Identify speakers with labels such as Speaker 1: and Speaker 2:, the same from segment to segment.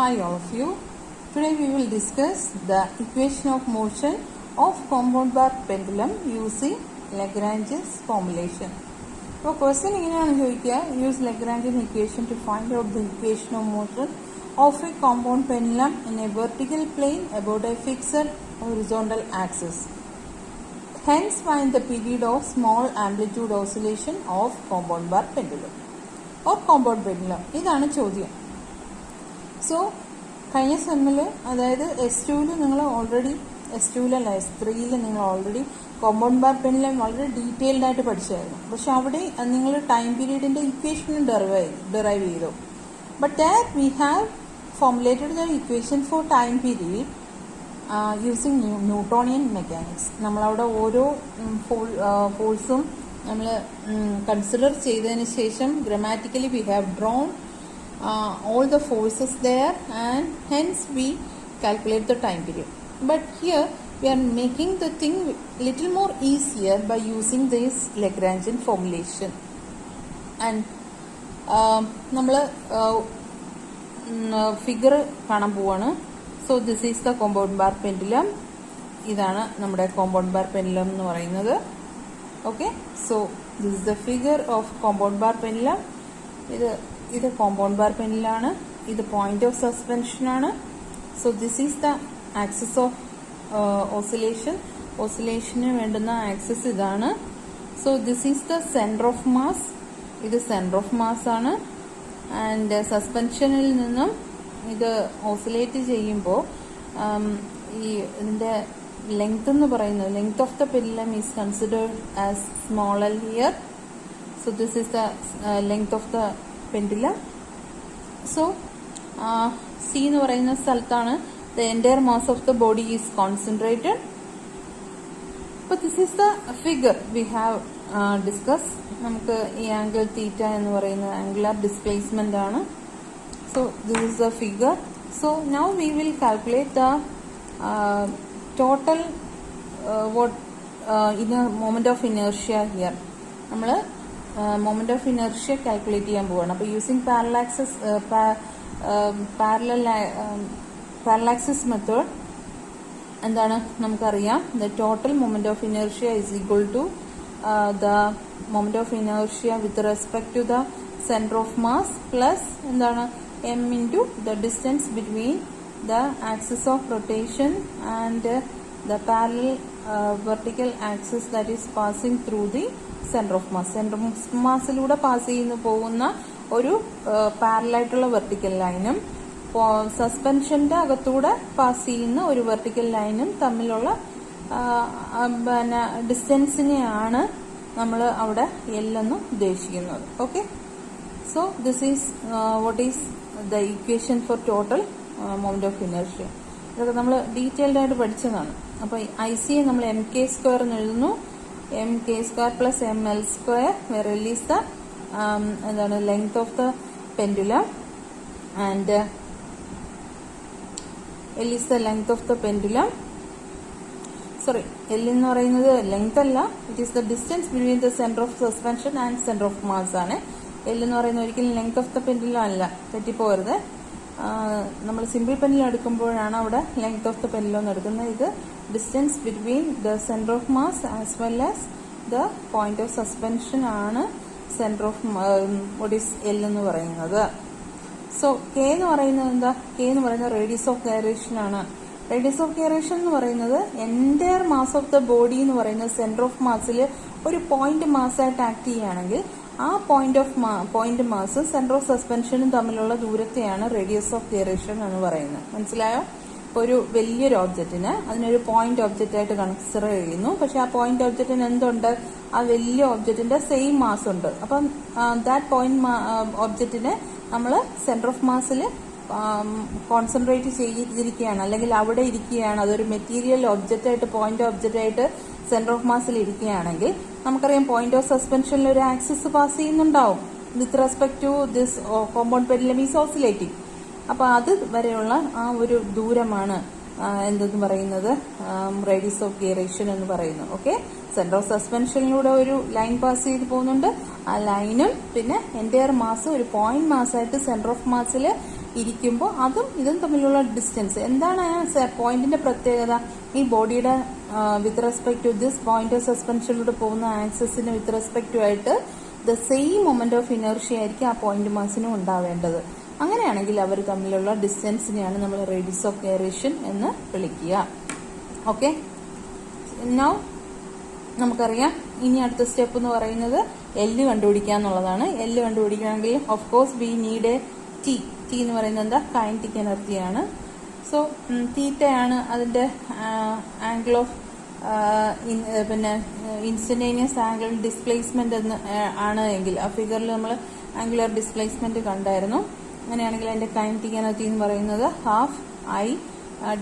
Speaker 1: Hi all of you. Today we will discuss the equation of motion of compound bar pendulum using Lagrange's formulation. So question ഇങ്ങനെയാണ് ചോദിക്കുക, use Lagrange's equation to find out the equation of motion of a compound pendulum in a vertical plane about a fixed horizontal axis. Hence find the period of small amplitude oscillation of compound bar pendulum or compound pendulum. ഇതാണ് ചോദ്യം. So കഴിഞ്ഞ സെമ്മിൽ അതായത് S2-ൽ നിങ്ങൾ already S2-ലല്ല S3-ൽ നിങ്ങൾ already compound bar pendulum വളരെ detailed ആയിട്ട് പഠിച്ചായിരുന്നു. പക്ഷെ അവിടെ നിങ്ങൾ ടൈം പീരീഡിന്റെ ഇക്വേഷൻ ഡെറൈവ് ചെയ്തു. But that we have formulated the equation for time period using Newtonian mechanics. നമ്മളവിടെ ഓരോ ഫോഴ്സും നമ്മൾ കൺസിഡർ ചെയ്തതിന് ശേഷം grammatically we have drawn all the forces there and hence we calculate the time period. But here we are making the thing little more easier by using this Lagrangian formulation. And നമ്മൾ figure കാണാൻ പോവാണ്. So this is the compound bar pendulum. ഇതാണ് നമ്മുടെ compound bar pendulum എന്ന് പറയുന്നത്. Okay, so this is the figure of compound bar pendulum. ഇത് compound bar പെൻഡുലാണ്. ഇത് പോയിന്റ് ഓഫ് സസ്പെൻഷൻ ആണ്. So this is the axis of oscillation. ഓസിലേഷന് വേണ്ടുന്ന ആക്സിസ് ഇതാണ്. So this is the centre of mass. ഇത് സെന്റർ ഓഫ് മാസ് ആണ്. And സസ്പെൻഷനിൽ നിന്നും ഇത് ഓസിലേറ്റ് ചെയ്യുമ്പോൾ ഇതിന്റെ ലെങ്ത് എന്ന് പറയുന്നത് length of the pendulum is considered as small L here. So this is the length of the pendulum. So C എന്ന് പറയുന്ന സ്ഥലത്താണ് the entire mass of the body is concentrated. അപ്പോൾ this is the figure we have discuss. നമുക്ക് ഈ angle theta എന്ന് പറയുന്നത് angular displacement ആണ്. So this is the figure. So now we will calculate the total moment of inertia here. നമ്മൾ moment of inertia calculate ചെയ്യാൻ പോവാണ്. അപ്പോൾ using parallel axis method എന്താണ് നമുക്കറിയാം. The total moment of inertia is equal to the moment of inertia with respect to the centre of mass plus എന്താണ് m into the distance between the axis of rotation and the parallel vertical axis that is passing through the centre of mass. Centre of മാസിലൂടെ pass ചെയ്യുന്ന പോകുന്ന ഒരു പാരലായിട്ടുള്ള vertical ലൈനും സസ്പെൻഷന്റെ അകത്തൂടെ pass ചെയ്യുന്ന ഒരു vertical ലൈനും തമ്മിലുള്ള ഡിസ്റ്റൻസിനെയാണ് നമ്മൾ അവിടെ L എന്ന് ഉദ്ദേശിക്കുന്നത്. Okay, so this is what is the equation for total moment of inertia. ഇതൊക്കെ നമ്മൾ ഡീറ്റെയിൽഡ് ആയിട്ട് പഠിച്ചതാണ്. അപ്പൊ IC നമ്മൾ mk² എന്ന് എഴുതുന്നു. mk² plus ml², where L is the എന്താണ് length of the pendulum and L is the length of the pendulum. Sorry, L എന്ന് പറയുന്നത് ലെങ്ത് അല്ല, it is the distance between the centre of suspension and centre of mass ആണ്. L എന്ന് പറയുന്നത് ഒരിക്കലും length of the pendulum അല്ല, തെറ്റിപ്പോകരുത്. നമ്മൾ simple pendulum എടുക്കുമ്പോഴാണ് അവിടെ ലെങ്ത് ഓഫ് ദ പെൻഡുലം എന്ന് എടുക്കുന്നത്. ഇത് distance between the centre of mass as well as the point of suspension ആണ് centre of what is L എന്ന് പറയുന്നത്. സോ K എന്ന് പറയുന്നത് എന്താ? K എന്ന് പറയുന്നത് റേഡിയസ് ഓഫ് ഗൈറേഷൻ ആണ്. റേഡിയസ് ഓഫ് ഗൈറേഷൻ എന്ന് പറയുന്നത് entire mass of the body എന്ന് പറയുന്നത് സെന്റർ ഓഫ് മാസിൽ ഒരു പോയിന്റ് മാസായിട്ട് ആക്ട് ചെയ്യുകയാണെങ്കിൽ ആ പോയിന്റ് മാസ് സെന്റർ ഓഫ് സസ്പെൻഷനും തമ്മിലുള്ള ദൂരത്തെയാണ് റേഡിയസ് ഓഫ് ഗൈറേഷൻ എന്ന് പറയുന്നത്. മനസ്സിലായോ? ഒരു വലിയൊരു ഓബ്ജക്റ്റിന് അതിനൊരു പോയിന്റ് ഒബ്ജക്റ്റ് ആയിട്ട് കൺസിഡർ ചെയ്യുന്നു. പക്ഷെ ആ പോയിന്റ് ഒബ്ജക്റ്റിന് എന്തുണ്ട്? ആ വലിയ ഒബ്ജക്റ്റിന്റെ സെയിം മാസ് ഉണ്ട്. അപ്പം ദാറ്റ് പോയിന്റ് ഒബ്ജക്റ്റിനെ നമ്മൾ സെന്റർ ഓഫ് മാസിൽ കോൺസെൻട്രേറ്റ് ചെയ്തിരിക്കുകയാണ്, അല്ലെങ്കിൽ അവിടെ ഇരിക്കുകയാണ്. അതൊരു മെറ്റീരിയൽ ഒബ്ജക്റ്റ് ആയിട്ട് പോയിന്റ് ഒബ്ജക്റ്റ് ആയിട്ട് സെന്റർ ഓഫ് മാസിൽ ഇരിക്കുകയാണെങ്കിൽ നമുക്കറിയാം പോയിന്റ് ഓഫ് സസ്പെൻഷനിൽ ഒരു ആക്സിസ് പാസ് ചെയ്യുന്നുണ്ടാവും with respect to this compound pendulum is oscillating. അപ്പൊ അത് വരെയുള്ള ആ ഒരു ദൂരമാണ് എന്തെന്ന് പറയുന്നത് റേഡിയസ് ഓഫ് ഗൈറേഷൻ എന്ന് പറയുന്നു. ഓക്കെ, സെന്റർ ഓഫ് സസ്പെൻഷനിലൂടെ ഒരു ലൈൻ പാസ് ചെയ്ത് പോകുന്നുണ്ട്. ആ ലൈനും പിന്നെ എൻറ്റയർ മാസ് ഒരു പോയിന്റ് മാസായിട്ട് സെന്റർ ഓഫ് മാസിൽ ഇരിക്കുമ്പോൾ അതും ഇതും തമ്മിലുള്ള ഡിസ്റ്റൻസ് എന്താണ് പോയിന്റിന്റെ പ്രത്യേകത? ഈ ബോഡിയുടെ with respect to this point of സസ്പെൻഷനിലൂടെ പോകുന്ന ആക്സിസിന് വിത്ത് റെസ്പെക്ട് ടു ആയിട്ട് the same moment of inertia ആയിരിക്കും ആ പോയിന്റ് മാസിനും ഉണ്ടാവേണ്ടത്. അങ്ങനെയാണെങ്കിൽ അവർ തമ്മിലുള്ള ഡിസ്റ്റൻസിനെയാണ് നമ്മൾ റേഡിയസ് ഓഫ് ഗൈറേഷൻ എന്ന് വിളിക്കുക. ഓക്കെ, നൗ നമുക്കറിയാം ഇനി അടുത്ത സ്റ്റെപ്പ് എന്ന് പറയുന്നത് എല്ല് കണ്ടുപിടിക്കുക എന്നുള്ളതാണ്. എല്ല് കണ്ടുപിടിക്കണമെങ്കിൽ of course we need a T. T എന്ന് പറയുന്നത് എന്താ? കൈനറ്റിക് എനർജിയാണ്. സോ തീറ്റയാണ് അതിന്റെ ആംഗിൾ ഓഫ് പിന്നെ ഇൻസ്റ്റന്റേനിയസ് ആംഗിൾ ഡിസ്പ്ലേസ്മെന്റ് എന്ന് ആണ് എങ്കിൽ ആ ഫിഗറിൽ നമ്മൾ ആംഗുലർ ഡിസ്പ്ലേസ്മെന്റ് കണ്ടായിരുന്നു. അങ്ങനെയാണെങ്കിൽ അതിന്റെ കൈനറ്റിക് എനർജി എന്ന് പറയുന്നത് ഹാഫ് ഐ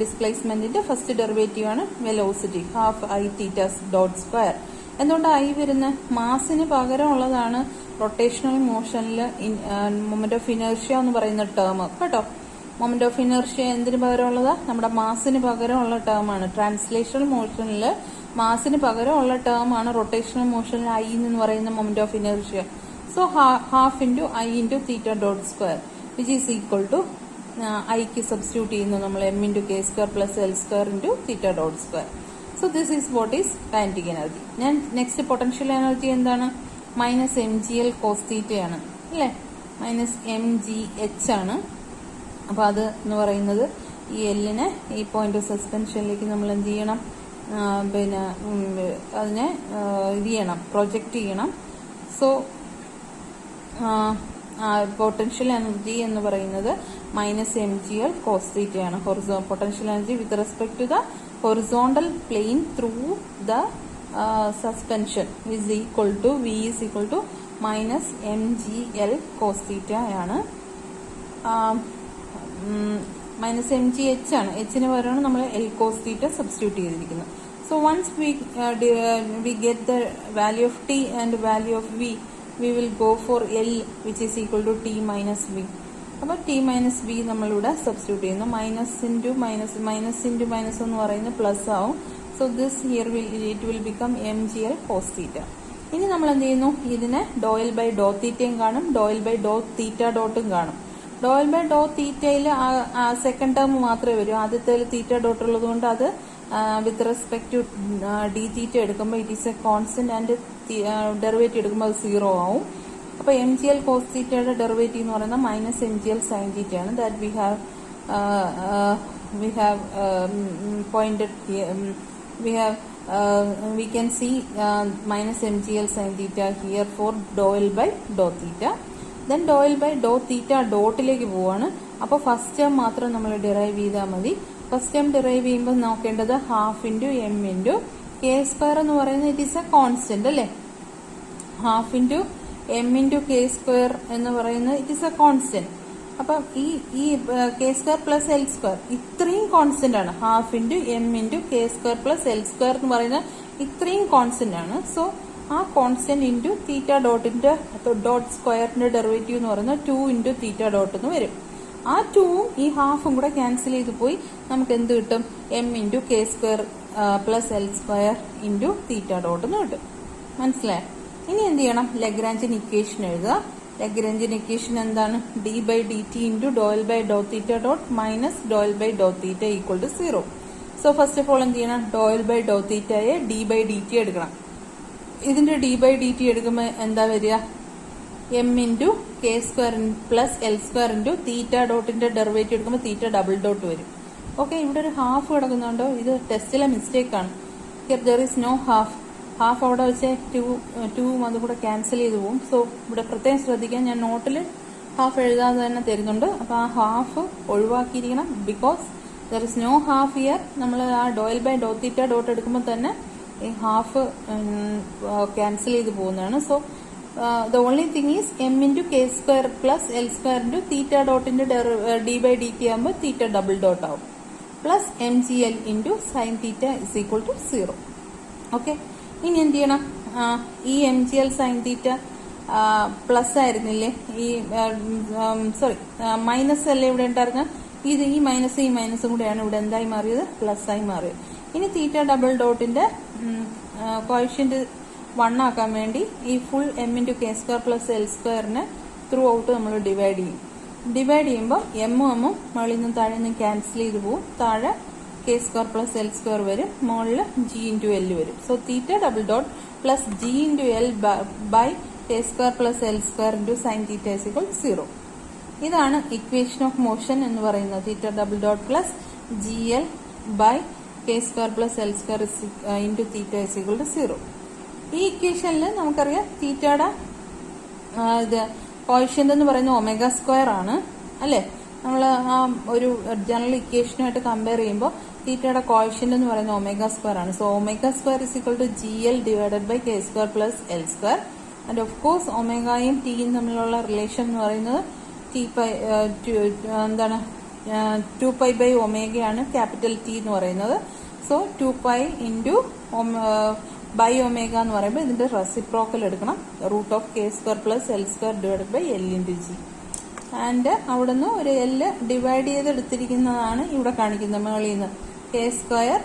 Speaker 1: ഡിസ്പ്ലേസ്മെന്റിന്റെ ഫസ്റ്റ് ഡെറിവേറ്റീവ് ആണ് velocity, half I theta dot square. എന്തുകൊണ്ട് ഐ വരുന്ന? മാസിന് പകരം ഉള്ളതാണ് റൊട്ടേഷണൽ മോഷനിൽ മൊമെന്റ് ഓഫ് ഇനർഷ്യ എന്ന് പറയുന്ന ടേം കേട്ടോ. മൊമെന്റ് ഓഫ് ഇനർഷ്യ എന്തിനു പകരമുള്ളതാ? നമ്മുടെ മാസിന് പകരമുള്ള ടേമാണ്. ട്രാൻസ്ലേഷണൽ മോഷനിൽ മാസിന് പകരമുള്ള ടേമാണ് റൊട്ടേഷണൽ മോഷനിൽ ഐ എന്ന് പറയുന്ന moment of inertia. So half into I into theta dot square which is equal to ഐക്ക് സബ്സ്റ്റിറ്റ്യൂട്ട് ചെയ്യുന്നു നമ്മൾ M into K square plus L square into theta dot square. So this is what is kinetic energy. ഞാൻ next potential energy എന്താണ്? Minus M G L cos തീറ്റയാണ് അല്ലേ? Minus M G H ആണ്. അപ്പൊ അത് എന്ന് പറയുന്നത് ഈ എല്ലിനെ ഈ പോയിന്റ് ഓഫ് സസ്പെൻഷനിലേക്ക് നമ്മൾ എന്ത് ചെയ്യണം? പിന്നെ അതിനെ ഇത് ചെയ്യണം, പ്രൊജക്റ്റ് ചെയ്യണം. സോ പൊട്ടൻഷ്യൽ എനർജി എന്ന് പറയുന്നത് minus M G L cos തീറ്റയാണ്. Potential energy with respect to the horizontal plane through the suspension is equal to V is equal to minus M G L cos theta ആണ്. Minus M G H ആണ്. എച്ചിന് പകരമാണ് നമ്മൾ L cos theta substitute ചെയ്തിരിക്കുന്നത്. So once we get the value of T and value of V, we will go for L which is equal to T minus V. അപ്പോൾ T minus V നമ്മളിവിടെ substitute ചെയ്യുന്നു. Minus into minus, minus into minus എന്ന് പറയുന്നത് plus ആവും. So this here it will become M G L cos theta. ഇനി നമ്മൾ എന്ത് ചെയ്യുന്നു? ഇതിനെ ഡോയിൽ ബൈ ഡോ തീറ്റയും കാണും, ഡോയിൽ ബൈ ഡോ തീറ്റ ഡോട്ടും കാണും. ഡോയിൽ ബൈ ഡോ തീറ്റയിൽ സെക്കൻഡ് ടേം മാത്രമേ വരൂ. ആദ്യത്തേൽ തീറ്റ ഡോട്ട് ഉള്ളത് കൊണ്ട് അത് with respect to D theta എടുക്കുമ്പോൾ it is a constant and derivative എടുക്കുമ്പോൾ അത് 0 ആവും. അപ്പൊ എം ജി എൽ കോസ് തീറ്റയുടെ ഡെറിവേറ്റീവ് എന്ന് പറയുന്നത് minus M G L sine theta ആണ്. That we have pointed here. We can see minus mgl sin theta here for dou L by dou theta. Then dou L by dou theta ഡോട്ടിലേക്ക് പോവാണ്. അപ്പോൾ first term മാത്രം നമ്മൾ derive ചെയ്താൽ മതി. First term derive ചെയ്യുമ്പോൾ നോക്കേണ്ടത് half into M into K square എന്ന് പറയുന്നത് ഇറ്റ് ഈസ് എ കോൺസ്റ്റന്റ് അല്ലേ? Half into M into K square എന്ന് പറയുന്നത് ഇറ്റ് ഈസ് എ കോൺസ്റ്റന്റ്. അപ്പം ഈ K square plus L square ഇത്രയും കോൺസ്റ്റന്റ് ആണ്. Half into M into K square plus L square എന്ന് പറയുന്ന ഇത്രയും കോൺസ്റ്റന്റ് ആണ്. സോ ആ കോൺസ്റ്റന്റ് ഇൻറ്റു തീറ്റ ഡോട്ടിന്റെ ഡോട്ട് സ്ക്വയറിന്റെ ഡെറിവേറ്റീവ് എന്ന് പറയുന്നത് 2 ഇൻറ്റു തീറ്റ ഡോട്ട് എന്ന് വരും. ആ 2ഉം ഈ ഹാഫും കൂടെ ക്യാൻസൽ ചെയ്ത് പോയി നമുക്ക് എന്ത് കിട്ടും? M into K square plus L square into theta dot എന്ന് കിട്ടും. മനസ്സിലായോ? ഇനി എന്ത് ചെയ്യണം? ലഗ്രാഞ്ചിയൻ ഇക്വേഷൻ എഴുതുക. ലഗ്രാഞ്ചിയൻ ഇക്വേഷൻ എന്താണ്? D by D T into do L by Dr theta dot minus do L by Dr theta equal to 0. So first of all എന്ത് ചെയ്യണം? ഡോ എൽ ബൈ ഡോ തീറ്റയെ ഡി ബൈ ഡി ടി എടുക്കണം. ഇതിന്റെ D by D T എടുക്കുമ്പോൾ എന്താ വരിക? M into K square plus L square into theta ഡോട്ടിന്റെ derivative എടുക്കുമ്പോൾ തീറ്റ ഡബിൾ ഡോട്ട് വരും. ഓക്കെ, ഇവിടെ ഒരു ഹാഫ് കിടക്കുന്നുണ്ടോ? ഇത് ടെസ്റ്റിലെ മിസ്റ്റേക്ക് ആണ്. Here there is no half. Half അവിടെ വെച്ച് 2ഉം അതും കൂടെ ക്യാൻസൽ ചെയ്ത് പോകും. സോ ഇവിടെ പ്രത്യേകം ശ്രദ്ധിക്കാൻ, ഞാൻ നോട്ടിൽ ഹാഫ് എഴുതാതെ തന്നെ തരുന്നുണ്ട്. അപ്പോൾ ആ ഹാഫ് ഒഴിവാക്കിയിരിക്കണം. Because there is no half here. നമ്മൾ ആ ഡോ L by Dr theta dot എടുക്കുമ്പോൾ തന്നെ ഈ ഹാഫ് ക്യാൻസൽ ചെയ്ത് പോകുന്നതാണ്. So the only thing is m into k square plus l square into theta dot into d by dt ആകുമ്പോൾ theta double dot ആവും. Plus M G L into sine theta is equal to 0. Okay, ഇനി എന്ത് ചെയ്യണം? ഈ M G L sine theta plus ആയിരുന്നില്ലേ? ഈ minus അല്ലേ ഇവിടെ ഉണ്ടായിരുന്ന? ഇത് ഈ മൈനസും കൂടെയാണ് ഇവിടെ എന്തായി മാറിയത്? പ്ലസ് ആയി മാറിയത്. ഇനി തീറ്റ ഡബിൾ ഡോട്ടിന്റെ കോഎഫിഷ്യന്റ് 1 ആക്കാൻ വേണ്ടി ഈ full M into K square plus L സ്ക്വയറിനെ ത്രൂ ഔട്ട് നമ്മൾ ഡിവൈഡ് ചെയ്യും. ഡിവൈഡ് ചെയ്യുമ്പോൾ എമ്മും എമ്മും മുകളിൽ നിന്നും താഴെ നിന്നും ക്യാൻസൽ ചെയ്ത് പോകും. താഴെ K square plus L square വരും, മുകളിൽ ജി ഇൻറ്റു എൽ വരും. So theta double dot plus G into L by K square plus L square into sine theta is equal 0. ഇതാണ് ഇക്വേഷൻ ഓഫ് മോഷൻ എന്ന് പറയുന്നത്. Theta double dot plus G L by K square plus L square into theta is equal to 0. ഈ ഇക്വേഷനിൽ നമുക്കറിയാം തീറ്റയുടെ ഇത് quotient എന്ന് പറയുന്നത് ഒമേഗ സ്ക്വയർ ആണ് അല്ലേ. നമ്മൾ ആ ഒരു ജനറൽ ഇക്വേഷനുമായിട്ട് കമ്പയർ ചെയ്യുമ്പോൾ തീറ്റയുടെ കോഷ്യന്റ് എന്ന് പറയുന്നത് ഒമേഗ സ്ക്വയർ ആണ്. So omega square is equal to G L divided by K square plus L square. And of course ഒമേഗയും ടിയും തമ്മിലുള്ള റിലേഷൻ എന്ന് പറയുന്നത് എന്താണ് 2π ബൈ ഒമേഗയാണ് ക്യാപിറ്റൽ ടി എന്ന് പറയുന്നത്. സോ 2π ഇൻറ്റു ബൈ ഒമേഗ എന്ന് പറയുമ്പോൾ ഇതിന്റെ റെസിപ്രോക്കൽ എടുക്കണം. Root of K square plus L square divided by L into G. And അവിടുന്ന് ഒരു എൽ ഡിവൈഡ് ചെയ്തെടുത്തിരിക്കുന്നതാണ് ഇവിടെ കാണിക്കുന്നത്. മുകളിൽ നിന്ന് കെ സ്ക്വയർ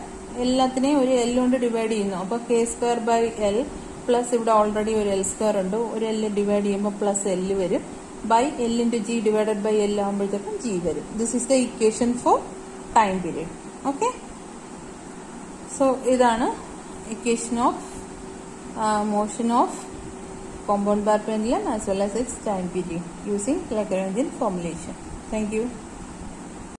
Speaker 1: എല്ലാത്തിനെയും ഒരു എൽ കൊണ്ട് ഡിവൈഡ് ചെയ്യുന്നു. അപ്പോൾ K square by L plus ഇവിടെ ഓൾറെഡി ഒരു എൽ സ്ക്വയർ ഉണ്ട്, ഒരു എൽ ഡിവൈഡ് ചെയ്യുമ്പോൾ പ്ലസ് എൽ വരും, by L into G divided by L ആകുമ്പോഴത്തേക്കും ജി വരും. This is the equation for time period. Okay, so ഇതാണ് equation of motion of compound bar pendulum as well as its time period using Lagrangian formulation. Thank you.